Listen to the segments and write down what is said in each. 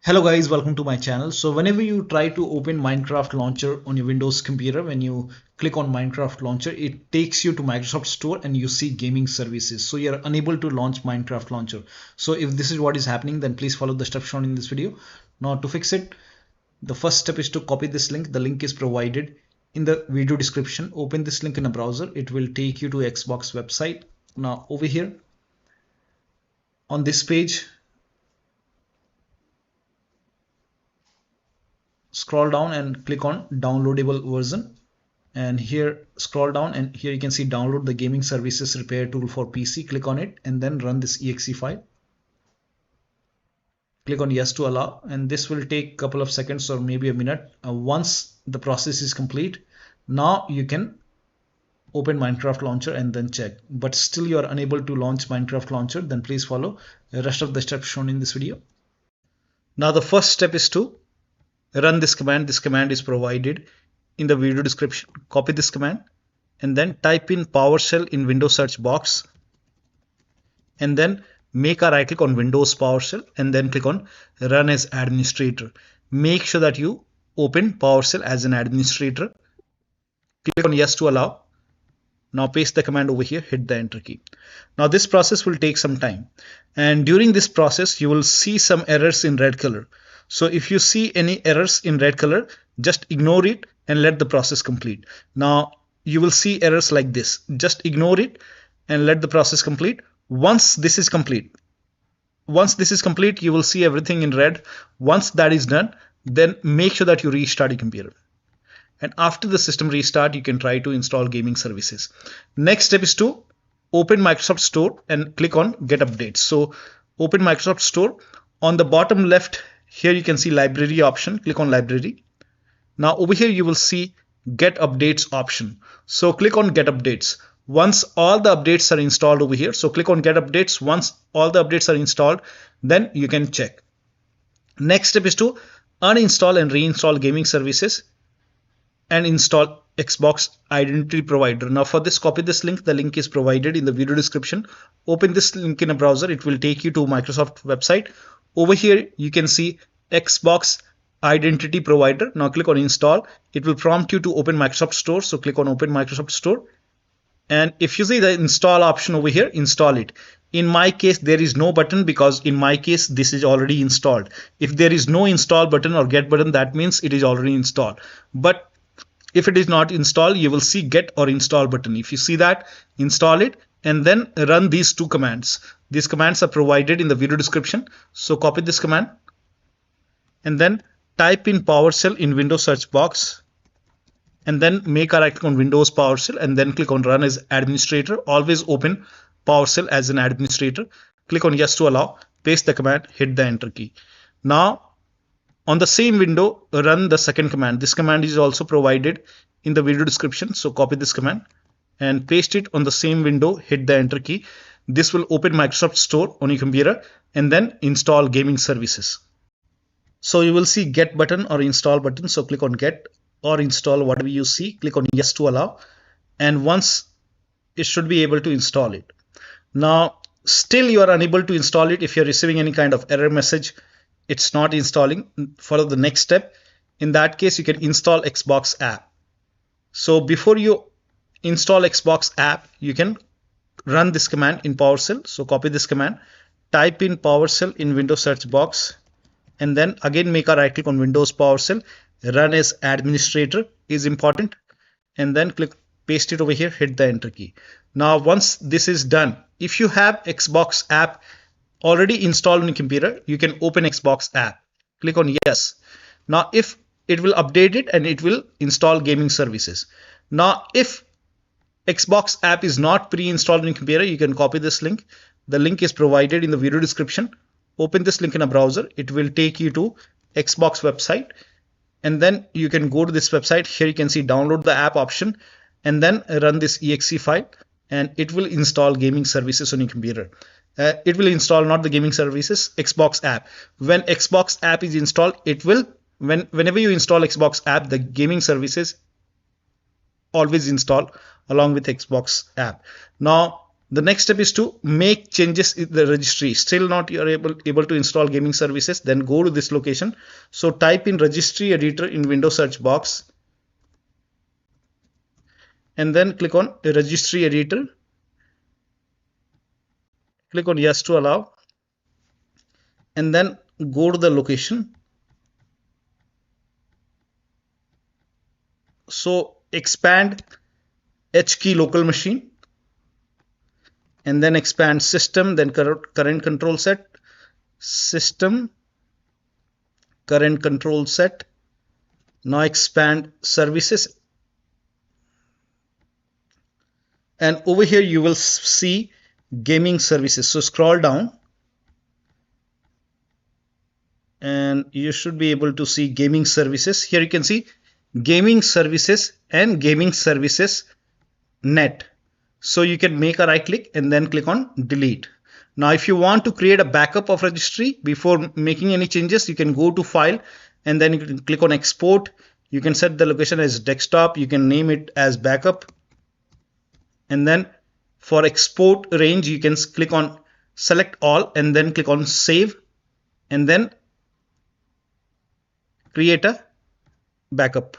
Hello guys, welcome to my channel. So whenever you try to open Minecraft launcher on your Windows computer, when you click on Minecraft launcher, it takes you to Microsoft Store and you see gaming services. So you're unable to launch Minecraft launcher. So if this is what is happening, then please follow the steps shown in this video. Now to fix it, the first step is to copy this link. The link is provided in the video description. Open this link in a browser. It will take you to Xbox website. Now over here on this page, scroll down and click on downloadable version, and here scroll down and here you can see download the gaming services repair tool for PC. Click on it and then run this exe file. Click on yes to allow, and this will take a couple of seconds or maybe a minute. Once the process is complete, now you can open Minecraft launcher and then check. But still you are unable to launch Minecraft launcher, then please follow the rest of the steps shown in this video. Now the first step is to run this command. This command is provided in the video description. Copy this command and then type in PowerShell in Windows search box, and then make a right click on Windows PowerShell and then click on run as administrator. Make sure that you open PowerShell as an administrator. Click on yes to allow. Now paste the command over here, hit the enter key. Now this process will take some time, and during this process you will see some errors in red color. So if you see any errors in red color, just ignore it and let the process complete. Now you will see errors like this. Just ignore it and let the process complete. Once this is complete, you will see everything in red. Once that is done, then make sure that you restart your computer. And after the system restart, you can try to install gaming services. Next step is to open Microsoft Store and click on Get Updates. So open Microsoft Store. On the bottom left, here you can see library option. Click on library. Now over here you will see Get Updates option. So click on Get Updates. Once all the updates are installed over here, so click on Get Updates. Once all the updates are installed, then you can check. Next step is to uninstall and reinstall gaming services and install Xbox Identity Provider. Now for this, copy this link. The link is provided in the video description. Open this link in a browser. It will take you to Microsoft website. Over here you can see Xbox Identity Provider. Now click on install. It will prompt you to open Microsoft Store. So click on open Microsoft Store. And if you see the install option over here, install it. In my case, there is no button because in my case, this is already installed. If there is no install button or get button, that means it is already installed. But if it is not installed, you will see get or install button. If you see that, install it and then run these two commands. These commands are provided in the video description. So copy this command and then type in PowerShell in Windows search box, and then make a right click on Windows PowerShell and then click on run as administrator. Always open PowerShell as an administrator. Click on yes to allow, paste the command, hit the enter key. Now on the same window, run the second command. This command is also provided in the video description. So copy this command and paste it on the same window, hit the enter key. This will open Microsoft Store on your computer and then install gaming services. So you will see get button or install button. So click on get or install, whatever you see. Click on yes to allow, and once it should be able to install it. Now still you are unable to install it. If you're receiving any kind of error message, it's not installing, follow the next step. In that case, you can install Xbox app. So before you install Xbox app, you can run this command in PowerShell. So copy this command, type in PowerShell in Windows search box, and then again make a right click on Windows PowerShell, run as administrator is important, and then click paste it over here, hit the enter key. Now once this is done, if you have Xbox app already installed on your computer, you can open Xbox app. Click on yes. Now if it will update it and it will install gaming services. Now if Xbox app is not pre-installed on your computer, you can copy this link. The link is provided in the video description. Open this link in a browser. It will take you to Xbox website, and then you can go to this website. Here you can see download the app option and then run this exe file, and it will install gaming services on your computer. It will install not the gaming services, Xbox app. When Xbox app is installed, it will, whenever you install Xbox app, the gaming services always install along with Xbox app. Now The next step is to make changes in the registry. Still not you are able to install gaming services, then go to this location. So type in registry editor in Windows search box and then click on registry editor. Click on yes to allow and then go to the location. So expand H key local machine and then expand system, then current control set, system, current control set. Now expand services, and over here you will see gaming services. So scroll down and you should be able to see gaming services. Here you can see gaming services and gaming services net. So you can make a right click and then click on delete. Now if you want to create a backup of registry before making any changes, you can go to file and then you can click on export. You can set the location as desktop, you can name it as backup, and then for export range you can click on select all and then click on save and then create a backup.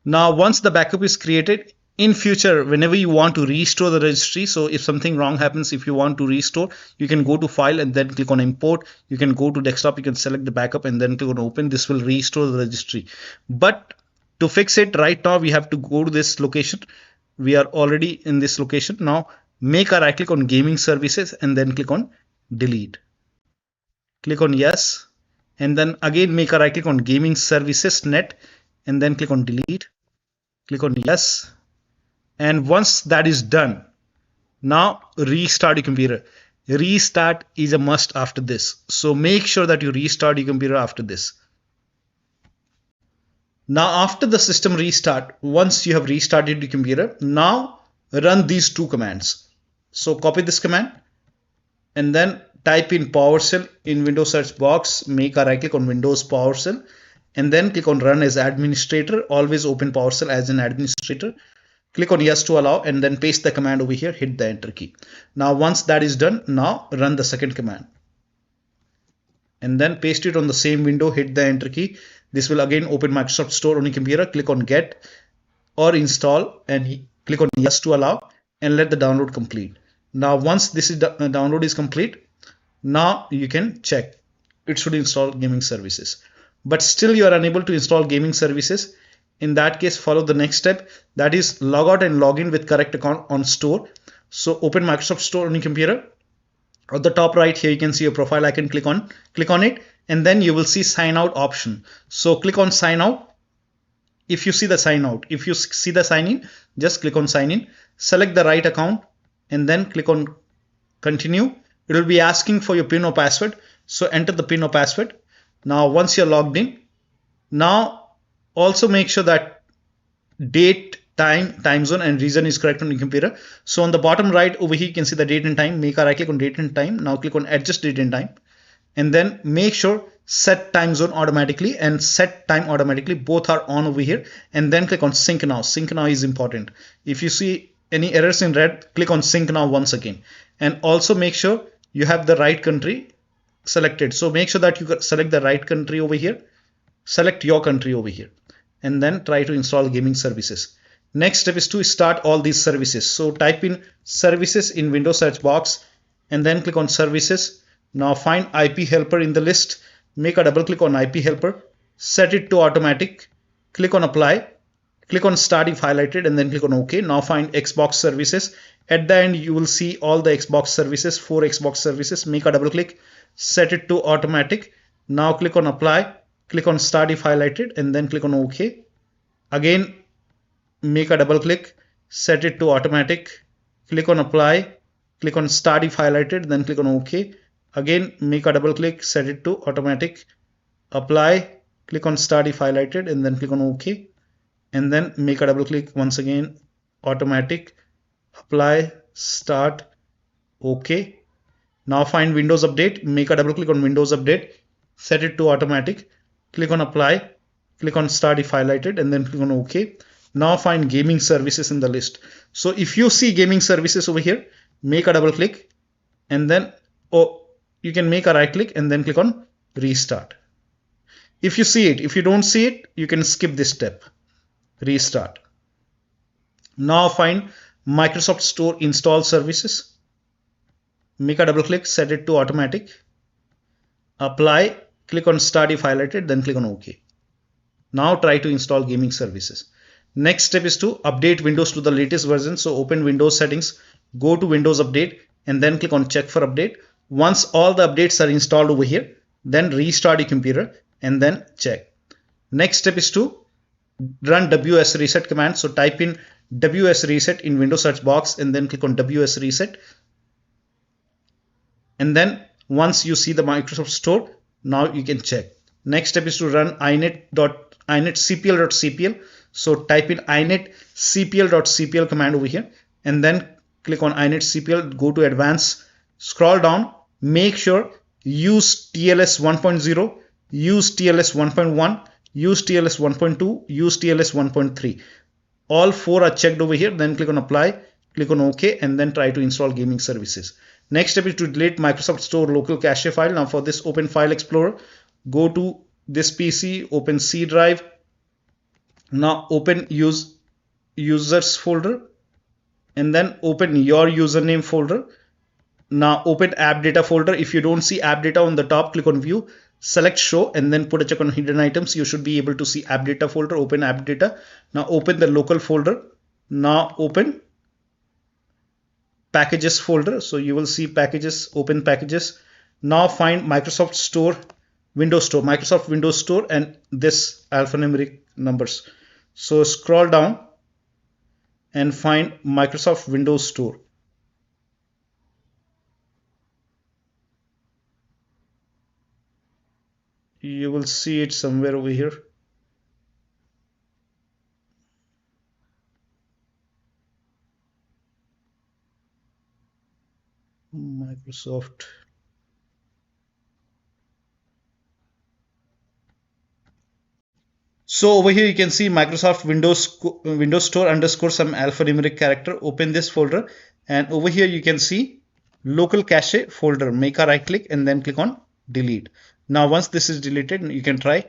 Now once the backup is created, in future whenever you want to restore the registry, so if something wrong happens, if you want to restore, you can go to file and then click on import. You can go to desktop, you can select the backup and then click on open. This will restore the registry. But to fix it right now we have to go to this location. We are already in this location. Now make a right click on gaming services and then click on delete. Click on yes and then again make a right click on gaming services net and then click on delete. Click on yes. And once that is done, now restart your computer. Restart is a must after this. So make sure that you restart your computer after this. Now after the system restart, once you have restarted your computer, now run these two commands. So copy this command and then type in PowerShell in Windows search box, make a right click on Windows PowerShell and then click on run as administrator. Always open PowerShell as an administrator. Click on yes to allow and then paste the command over here, hit the enter key. Now once that is done, now run the second command and then paste it on the same window, hit the enter key. This will again open Microsoft Store on your computer. Click on get or install and click on yes to allow and let the download complete. Now once this is download is complete, now you can check it should install gaming services. But still you are unable to install gaming services. In that case, follow the next step, that is log out and log in with correct account on store. So open Microsoft Store on your computer. At the top right here you can see your profile icon. Click on it and then you will see sign out option. So click on sign out. If you see the sign out, if you see the sign in, just click on sign in, select the right account and then click on continue. It will be asking for your PIN or password. So enter the PIN or password. Now once you're logged in, now also make sure that date, time zone and region is correct on your computer. So on the bottom right over here you can see the date and time. Make a right click on date and time. Now click on adjust date and time and then make sure set time zone automatically and set time automatically, both are on over here, and then click on sync now. Sync now is important. If you see any errors in red, click on sync now once again, and also make sure you have the right country selected. So make sure that you select the right country over here, select your country over here, and then try to install gaming services. Next step is to start all these services. So type in services in Windows search box and then click on services. Now find IP helper in the list, make a double click on IP helper, set it to automatic, click on apply, click on start if highlighted and then click on OK. Now find Xbox services. At the end you will see all the Xbox services, 4 Xbox services. Make a double click, set it to automatic. Now click on apply, click on start if highlighted and then click on OK. Again make a double click, set it to automatic, click on apply, click on start if highlighted, then click on OK. Again make a double click, set it to automatic, apply, click on start if highlighted and then click on OK, and then make a double click once again, automatic, apply, start, OK. Now find Windows Update, make a double click on Windows Update, set it to automatic, click on apply, click on start if highlighted and then click on OK. Now find gaming services in the list. So if you see gaming services over here, make a double click, and then you can make a right click and then click on restart. If you see it, if you don't see it, you can skip this step, restart. Now find Microsoft Store install services, make a double click, set it to automatic, apply, click on start if highlighted, then click on OK. Now try to install gaming services. Next step is to update Windows to the latest version. So open Windows settings, go to Windows Update, and then click on check for update. Once all the updates are installed over here, then restart your computer and then check. Next step is to run WS reset command. So type in WS reset in Windows search box and then click on WS reset. And then once you see the Microsoft Store, now you can check. Next step is to run inetcpl.cpl. So type in inetcpl.cpl command over here and then click on inetcpl, go to advanced, scroll down, make sure use TLS 1.0, use TLS 1.1, use TLS 1.2, use TLS 1.3. All four are checked over here. Then click on apply, click on OK, and then try to install gaming services. Next step is to delete Microsoft Store local cache file. Now for this, open File Explorer, go to this PC, open C drive. Now open users folder and then open your username folder. Now open app data folder. If you don't see app data on the top, click on view, select show, and then put a check on hidden items. You should be able to see app data folder. Open app data. Now open the local folder. Now open packages folder. So you will see packages, open packages. Now find Microsoft Store, Windows Store, Microsoft Windows Store, and this alphanumeric numbers. So scroll down and find Microsoft Windows Store. You will see it somewhere over here. Microsoft. So over here you can see Microsoft Windows Store underscore some alphanumeric character. Open this folder and over here you can see local cache folder. Make a right click and then click on delete. Now once this is deleted, you can try.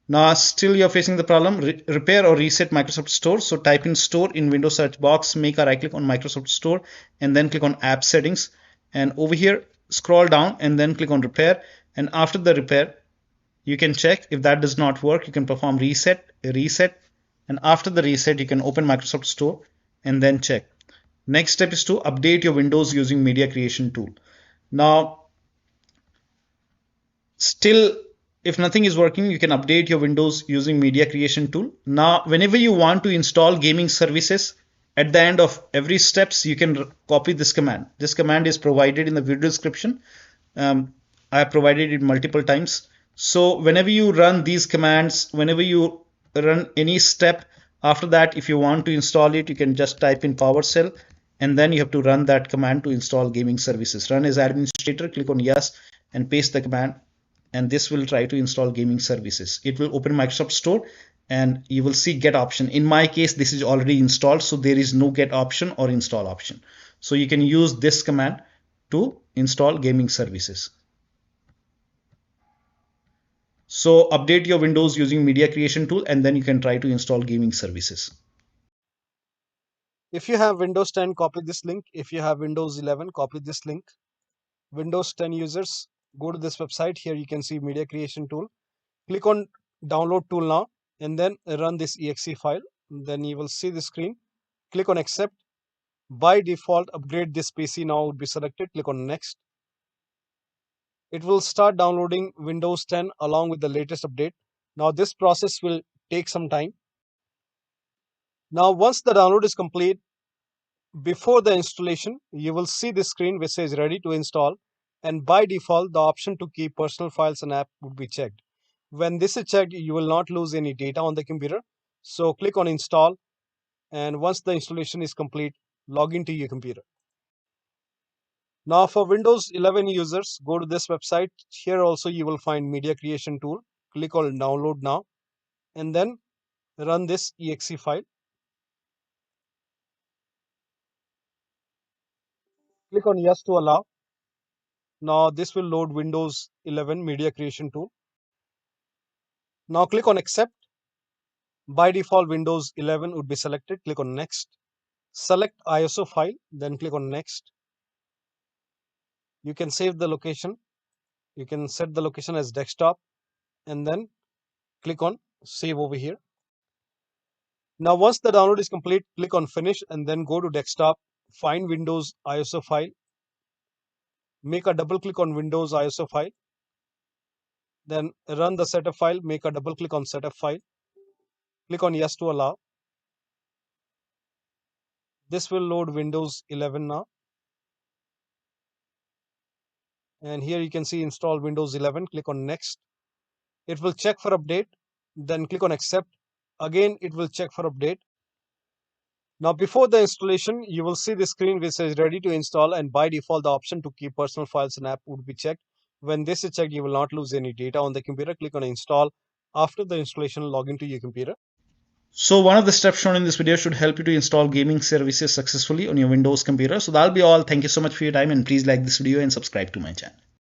Now still you're facing the problem, repair or reset Microsoft Store. So type in store in Windows search box, make a right click on Microsoft Store and then click on app settings, and over here scroll down and then click on repair, and after the repair you can check. If that does not work, you can perform reset, and after the reset you can open Microsoft Store and then check. Next step is to update your Windows using media creation tool. Now still if nothing is working, you can update your Windows using media creation tool. Now whenever you want to install gaming services, at the end of every steps you can copy this command. This command is provided in the video description. I have provided it multiple times. So whenever you run these commands, whenever you run any step, after that if you want to install it, you can just type in PowerShell and then you have to run that command to install gaming services. Run as administrator, click on yes and paste the command, and this will try to install gaming services. It will open Microsoft Store and you will see get option. In my case this is already installed, so there is no get option or install option. So you can use this command to install gaming services. So update your Windows using media creation tool and then you can try to install gaming services. If you have Windows 10, copy this link. If you have Windows 11, copy this link. Windows 10 users, go to this website. Here you can see media creation tool. Click on download tool now and then run this exe file. Then you will see the screen. Click on accept. By default, upgrade this PC now would be selected. Click on next. It will start downloading Windows 10 along with the latest update. Now this process will take some time. Now once the download is complete, before the installation, you will see this screen which says ready to install, and by default the option to keep personal files and app would be checked. When this is checked, you will not lose any data on the computer. So click on install, and once the installation is complete, log into your computer. Now for Windows 11 users, go to this website. Here also you will find media creation tool. Click on download now and then run this exe file. Click on yes to allow. Now this will load Windows 11 media creation tool. Now click on accept. By default Windows 11 would be selected. Click on next. Select ISO file, then click on next. You can save the location. You can set the location as desktop and then click on save over here. Now once the download is complete, click on finish and then go to desktop, find Windows ISO file, make a double click on Windows ISO file, then run the setup file, make a double click on setup file, click on yes to allow. This will load Windows 11 now. And here you can see install Windows 11, click on next. It will check for update, then click on accept. Again, it will check for update. Now before the installation, you will see the screen which says ready to install, and by default the option to keep personal files and app would be checked. When this is checked, you will not lose any data on the computer. Click on install. After the installation, log into your computer. So one of the steps shown in this video should help you to install gaming services successfully on your Windows computer. So that'll be all. Thank you so much for your time, and please like this video and subscribe to my channel.